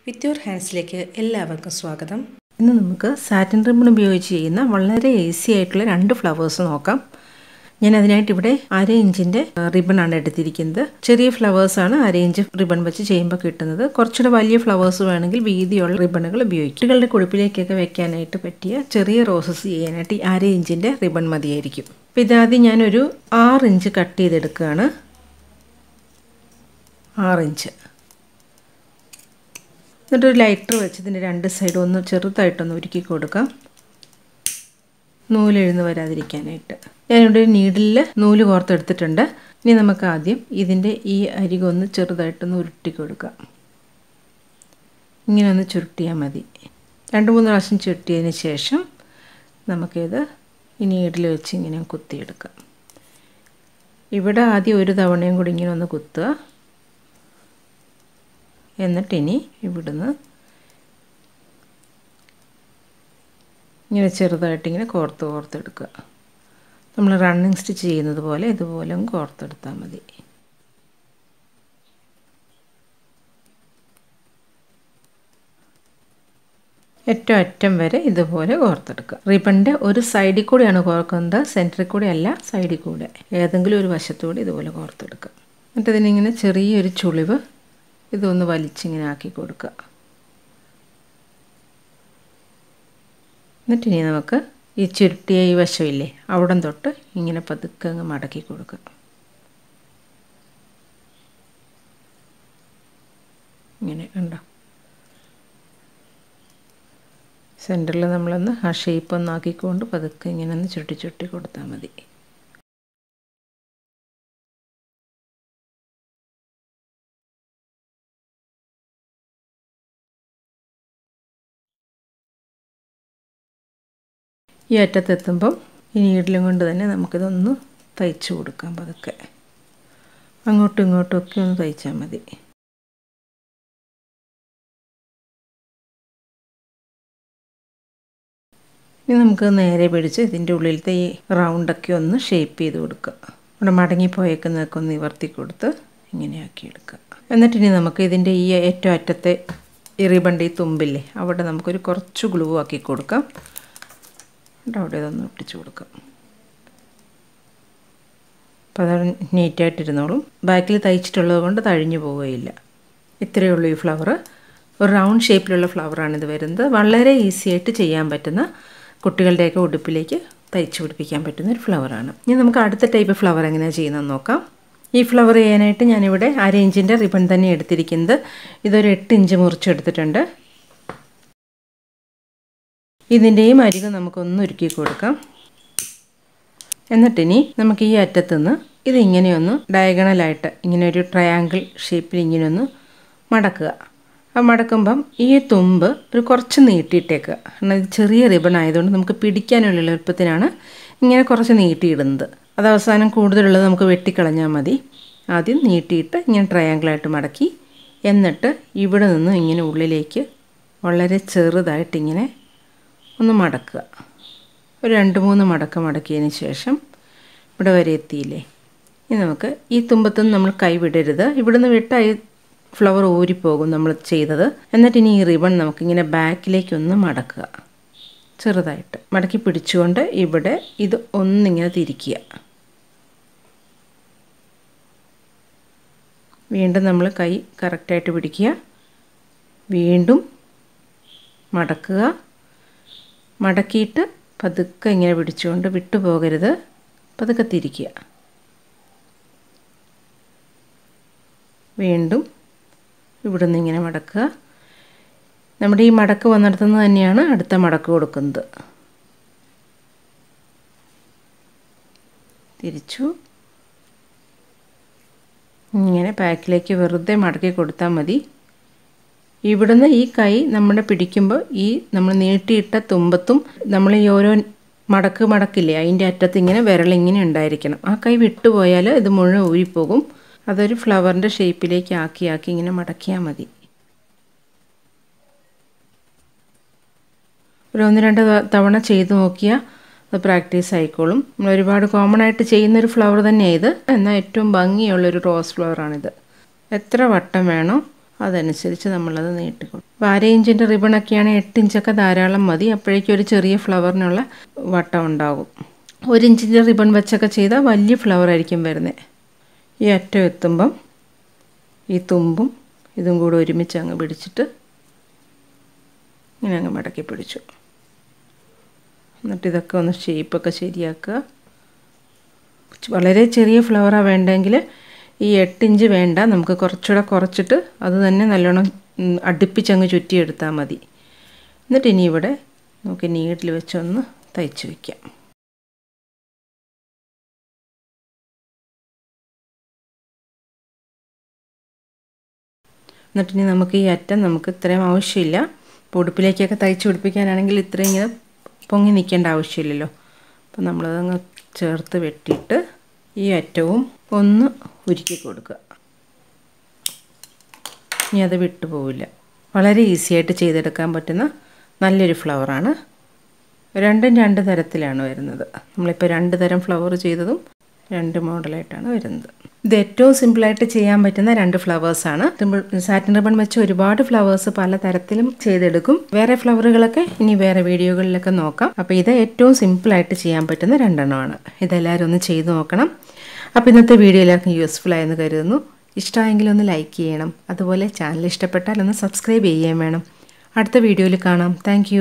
With your ഹാൻഡ്സിലേക്ക് എല്ലാവർക്കും സ്വാഗതം. ഇന്ന് നമുക്ക് സാറ്റിൻ റിബൺ ഉപയോഗിച്ച് ചെയ്യുന്ന വളരെ ഈസി ആയിട്ടുള്ള 2 ഫ്ലവേഴ്സ് നോക്കാം. ഞാൻ അതിനായിട്ട് ഇവിടെ 1/2 ഇഞ്ചിൻ്റെ റിബണാണ് എടുത്തിരിക്കുന്നത്. ചെറിയ ഫ്ലവേഴ്സാണ് 1/2 ഇഞ്ച് റിബൺ വെച്ച് ചെയ്യുമ്പോൾ കിട്ടുന്നത്. കുറച്ചുകൂടെ വലിയ ഫ്ലവേഴ്സ് വേണമെങ്കിൽ വീതിയുള്ള റിബണുകൾ ഉപയോഗിക്കും. കുട്ടികളുടെ കുടുപ്പിലേക്കൊക്കെ വെക്കാനായിട്ട് പറ്റിയ ചെറിയ റോസസ് ചെയ്യാനായിട്ട് 1/2 ഇഞ്ചിൻ്റെ റിബൺ മതിയായിരിക്കും. അപ്പോൾ ഇതാദ്യം ഞാനൊരു 6 ഇഞ്ച് കട്ട് ചെയ്തെടുക്കുകയാണ്. 6 ഇഞ്ച്. എന്നിട്ടൊരു ലൈറ്റർ വെച്ച് ഇതിൻ്റെ 2 സൈഡും ഒന്ന് ചെറുതായിട്ടൊന്ന് ഉരുക്കി കൊടുക്കാം, നൂലെഴുന്ന് വരാതിരിക്കാനായിട്ട്. ഞാനിവിടെ ഒരു നീഡിലിൽ നൂല് കോർത്തെടുത്തിട്ടുണ്ട്. ഇനി നമുക്ക് ആദ്യം ഇതിൻ്റെ ഈ അരികൊന്ന് ചെറുതായിട്ടൊന്ന് ഉരുട്ടി കൊടുക്കാം. ഇങ്ങനെ ഒന്ന് ചുരുട്ടിയാൽ മതി. 2-3 പ്രാവശ്യം ചുരുട്ടിയതിന് ശേഷം നമുക്കിത് ഈ നീഡിൽ വെച്ച് ഇങ്ങനെ കുത്തിയെടുക്കാം. ഇവിടെ ആദ്യം ഒരു തവണയും കൂടി ഇങ്ങനെ ഒന്ന് കുത്തുക. എന്നിട്ടിനി ഇവിടുന്ന് ഇങ്ങനെ ചെറുതായിട്ടിങ്ങനെ കോർത്തെടുക്കുക. നമ്മൾ റണ്ണിങ് സ്റ്റിച്ച് ചെയ്യുന്നത് പോലെ ഇതുപോലെ കോർത്തെടുത്താൽ മതി. ഏറ്റവും അറ്റം വരെ ഇതുപോലെ കോർത്തെടുക്കുക. റിബണിൻ്റെ ഒരു സൈഡിൽ കൂടെയാണ് കോർക്കുന്നത്, സെൻറ്ററിൽ കൂടെ അല്ല, സൈഡിൽ കൂടെ ഏതെങ്കിലും ഒരു വശത്തുകൂടി ഇതുപോലെ കോർത്തെടുക്കുക. എന്നിട്ട് ഇതിനിങ്ങനെ ചെറിയൊരു ചുളിവ് ഇതൊന്ന് വലിച്ചിങ്ങനെ ആക്കി കൊടുക്കുക. എന്നിട്ടിനി നമുക്ക് ഈ ചുരുട്ടിയ ഈ വശമില്ലേ അവിടം തൊട്ട് ഇങ്ങനെ പതുക്കെ അങ്ങ് മടക്കി കൊടുക്കുക. ഇങ്ങനെ കണ്ടോ, സെൻറ്ററിൽ നമ്മളൊന്ന് ആ ഷേപ്പ് ഒന്ന് ആക്കിക്കൊണ്ട് പതുക്കെ ഇങ്ങനെ ഒന്ന് ചുരുട്ടി കൊടുത്താൽ മതി. ഈ അറ്റത്തെത്തുമ്പം ഈ നീഡിലും കൊണ്ട് തന്നെ നമുക്കിതൊന്ന് തയ്ച്ച് കൊടുക്കാം. പതുക്കെ അങ്ങോട്ടും ഇങ്ങോട്ടും ഒക്കെ ഒന്ന് തയ്ച്ചാൽ മതി. ഇനി നമുക്ക് നേരെ പിടിച്ച് ഇതിൻ്റെ ഉള്ളിലത്തെ ഈ റൗണ്ടൊക്കെ ഒന്ന് ഷേപ്പ് ചെയ്ത് കൊടുക്കുക. ഇവിടെ മടങ്ങിപ്പോയേക്കുന്നതൊക്കെ ഒന്ന് നിവർത്തി കൊടുത്ത് ഇങ്ങനെയാക്കിയെടുക്കുക. എന്നിട്ടിനി നമുക്ക് ഇതിൻ്റെ ഈ ഏറ്റവും അറ്റത്തെ ഈ റിബണിൻ്റെ ഈ തുമ്പില്ലേ അവിടെ നമുക്കൊരു കുറച്ച് ഗ്ലൂ ആക്കി കൊടുക്കാം. അവിടെ ഇതൊന്ന് ഒട്ടിച്ച് കൊടുക്കാം. അപ്പോൾ അത് നീറ്റായിട്ടിരുന്നോളും. ബാക്കിൽ തയ്ച്ചിട്ടുള്ളത് കൊണ്ട് തഴിഞ്ഞു പോവുകയില്ല. ഇത്രയേ ഉള്ളൂ ഈ ഫ്ലവർ. ഒരു റൗണ്ട് ഷേപ്പിലുള്ള ഫ്ലവറാണിത് വരുന്നത്. വളരെ ഈസി ആയിട്ട് ചെയ്യാൻ പറ്റുന്ന, കുട്ടികളുടെയൊക്കെ ഉടുപ്പിലേക്ക് തയ്ച്ച് പിടിപ്പിക്കാൻ പറ്റുന്ന ഒരു ഫ്ലവറാണ്. ഇനി നമുക്ക് അടുത്ത ടൈപ്പ് ഫ്ലവർ എങ്ങനെയാണ് ചെയ്യുന്നതെന്ന് നോക്കാം. ഈ ഫ്ലവർ ചെയ്യാനായിട്ട് ഞാനിവിടെ 1/2 ഇഞ്ചിൻ്റെ റിബൺ തന്നെ എടുത്തിരിക്കുന്നത്. ഇതൊരു 8 ഇഞ്ച് മുറിച്ചെടുത്തിട്ടുണ്ട്. ഇതിൻ്റെയും അരികെ നമുക്കൊന്ന് ഉരുക്കി കൊടുക്കാം. എന്നിട്ടിനി നമുക്ക് ഈ അറ്റത്തുനിന്ന് ഇതിങ്ങനെയൊന്ന് ഡയഗണലായിട്ട് ഇങ്ങനെ ഒരു ട്രയാങ്കിൾ ഷേപ്പിൽ ഇങ്ങനെ ഒന്ന് മടക്കുക. ആ മടക്കുമ്പം ഈ തുമ്പ് ഒരു കുറച്ച് നീട്ടിയിട്ടേക്കുക. കാരണം ഇത് ചെറിയ റിബൺ ആയതുകൊണ്ട് നമുക്ക് പിടിക്കാനുള്ള എളുപ്പത്തിനാണ് ഇങ്ങനെ കുറച്ച് നീട്ടിയിടുന്നത്. അത് അവസാനം കൂടുതലുള്ളത് നമുക്ക് വെട്ടിക്കളഞ്ഞാൽ മതി. ആദ്യം നീട്ടിയിട്ട് ഇങ്ങനെ ട്രയാങ്കിളായിട്ട് മടക്കി, എന്നിട്ട് ഇവിടെ നിന്ന് ഇങ്ങനെ ഉള്ളിലേക്ക് വളരെ ചെറുതായിട്ടിങ്ങനെ ഒന്ന് മടക്കുക. ഒരു 2-3 മടക്കിയതിന് ശേഷം ഇവിടെ വരെ എത്തിയില്ലേ. ഇനി നമുക്ക് ഈ തുമ്പത്തുനിന്ന് നമ്മൾ കൈ വിടരുത്. ഇവിടുന്ന് വിട്ടാൽ ഈ ഫ്ലവർ ഊരിപ്പോകും നമ്മൾ ചെയ്തത്. എന്നിട്ടിനി ഈ റിബൺ നമുക്കിങ്ങനെ ബാക്കിലേക്കൊന്ന് മടക്കുക. ചെറുതായിട്ട് മടക്കി പിടിച്ചുകൊണ്ട് ഇവിടെ ഇത് ഒന്നിങ്ങനെ തിരിക്കുക. വീണ്ടും നമ്മൾ കൈ കറക്റ്റായിട്ട് പിടിക്കുക. വീണ്ടും മടക്കുക. മടക്കിയിട്ട് പതുക്കെ ഇങ്ങനെ പിടിച്ചുകൊണ്ട് വിട്ടുപോകരുത്. പതുക്കെ തിരിക്കുക. വീണ്ടും ഇവിടെ നിന്ന് ഇങ്ങനെ മടക്കുക. നമ്മുടെ ഈ മടക്ക് വന്നിടത്തുനിന്ന് തന്നെയാണ് അടുത്ത മടക്ക് കൊടുക്കുന്നത്. തിരിച്ചു ഇങ്ങനെ ബാക്കിലേക്ക് വെറുതെ മടക്കി കൊടുത്താൽ മതി. ഇവിടുന്ന് ഈ കൈ നമ്മുടെ പിടിക്കുമ്പോൾ ഈ നമ്മൾ നീട്ടിയിട്ട തുമ്പത്തും നമ്മൾ ഈ ഓരോ മടക്കില്ലേ അതിൻ്റെ അറ്റത്ത് ഇങ്ങനെ വിരലിങ്ങനെ ഉണ്ടായിരിക്കണം. ആ കൈ വിട്ടുപോയാൽ ഇത് മുഴുവൻ ഊരിപ്പോകും. അതൊരു ഫ്ലവറിൻ്റെ ഷേപ്പിലേക്ക് ആക്കി ഇങ്ങനെ മടക്കിയാൽ മതി. ഒരു 1-2 തവണ ചെയ്ത് നോക്കിയാൽ അത് പ്രാക്ടീസ് ആയിക്കോളും. നമ്മൾ ഒരുപാട് കോമൺ ആയിട്ട് ചെയ്യുന്നൊരു ഫ്ലവർ തന്നെയാണ് ഇത്. എന്നാൽ ഏറ്റവും ഭംഗിയുള്ളൊരു റോസ് ഫ്ലവറാണിത്. എത്ര വട്ടം വേണോ അതനുസരിച്ച് നമ്മളത് നീട്ടിക്കൊടുക്കും. 1/2 ഇഞ്ചിൻ്റെ റിബണൊക്കെയാണ് 8 ഇഞ്ചൊക്കെ ധാരാളം മതി. അപ്പോഴേക്കും ഒരു ചെറിയ ഫ്ലവറിനുള്ള വട്ടം ഉണ്ടാകും. 1 ഇഞ്ചിൻ്റെ റിബൺ വെച്ചൊക്കെ ചെയ്താൽ വലിയ ഫ്ലവർ ആയിരിക്കും വരുന്നത്. ഈ അറ്റം എത്തുമ്പം ഈ തുമ്പും ഇതും കൂടെ ഒരുമിച്ച് അങ്ങ് പിടിച്ചിട്ട് ഇങ്ങനെ അങ്ങ് മടക്കി പിടിച്ചു. എന്നിട്ട് ഇതൊക്കെ ഒന്ന് ഷേപ്പൊക്കെ ശരിയാക്കുക. വളരെ ചെറിയ ഫ്ലവറാണ് വേണ്ടെങ്കിൽ ഈ 8 ഇഞ്ച് വേണ്ട, നമുക്ക് കുറച്ചുകൂടെ കുറച്ചിട്ട് അത് തന്നെ നല്ലോണം അടുപ്പിച്ചങ്ങ് ചുറ്റിയെടുത്താൽ മതി. എന്നിട്ട് ഇനി ഇവിടെ നമുക്ക് നീഡിൽ വെച്ചൊന്ന് തയ്ച്ച് വയ്ക്കാം. എന്നിട്ടിനി നമുക്ക് ഈ അറ്റം നമുക്ക് ഇത്രയും ആവശ്യമില്ല. ഉടുപ്പിലേക്കൊക്കെ തയ്ച്ച് പിടിപ്പിക്കാനാണെങ്കിൽ ഇത്രയും ഇങ്ങനെ പൊങ്ങി നിൽക്കേണ്ട ആവശ്യമില്ലല്ലോ. അപ്പോൾ നമ്മളതങ്ങ് ചേർത്ത് വെട്ടിയിട്ട് ഈ അറ്റവും ഒന്ന് ഉരുക്കി കൊടുക്കുക. ഇനി അത് വിട്ടു പോവില്ല. വളരെ ഈസിയായിട്ട് ചെയ്തെടുക്കാൻ പറ്റുന്ന നല്ലൊരു ഫ്ലവറാണ്. രണ്ടും 2 തരത്തിലാണ് വരുന്നത്. നമ്മളിപ്പോൾ 2 തരം ഫ്ലവർ ചെയ്തതും 2 മോഡലായിട്ടാണ് വരുന്നത്. ഇത് ഏറ്റവും സിമ്പിളായിട്ട് ചെയ്യാൻ പറ്റുന്ന 2 ഫ്ലവേഴ്സാണ്. സാറ്റിൻ റിബൺ വെച്ച് ഒരുപാട് ഫ്ലവേഴ്സ് പല തരത്തിലും ചെയ്തെടുക്കും. വേറെ ഫ്ലവറുകളൊക്കെ ഇനി വേറെ വീഡിയോകളിലൊക്കെ നോക്കാം. അപ്പോൾ ഇത് ഏറ്റവും സിമ്പിളായിട്ട് ചെയ്യാൻ പറ്റുന്ന 2 എണ്ണമാണ്. ഇതെല്ലാവരും ഒന്ന് ചെയ്ത് നോക്കണം. അപ്പോൾ ഇന്നത്തെ വീഡിയോ എല്ലാവർക്കും യൂസ്ഫുൾ ആയെന്ന് കരുതുന്നു. ഇഷ്ടമായെങ്കിൽ ഒന്ന് ലൈക്ക് ചെയ്യണം. അതുപോലെ ചാനൽ ഇഷ്ടപ്പെട്ടാൽ ഒന്ന് സബ്സ്ക്രൈബ് ചെയ്യുകയും വേണം. അടുത്ത വീഡിയോയിൽ കാണാം. താങ്ക്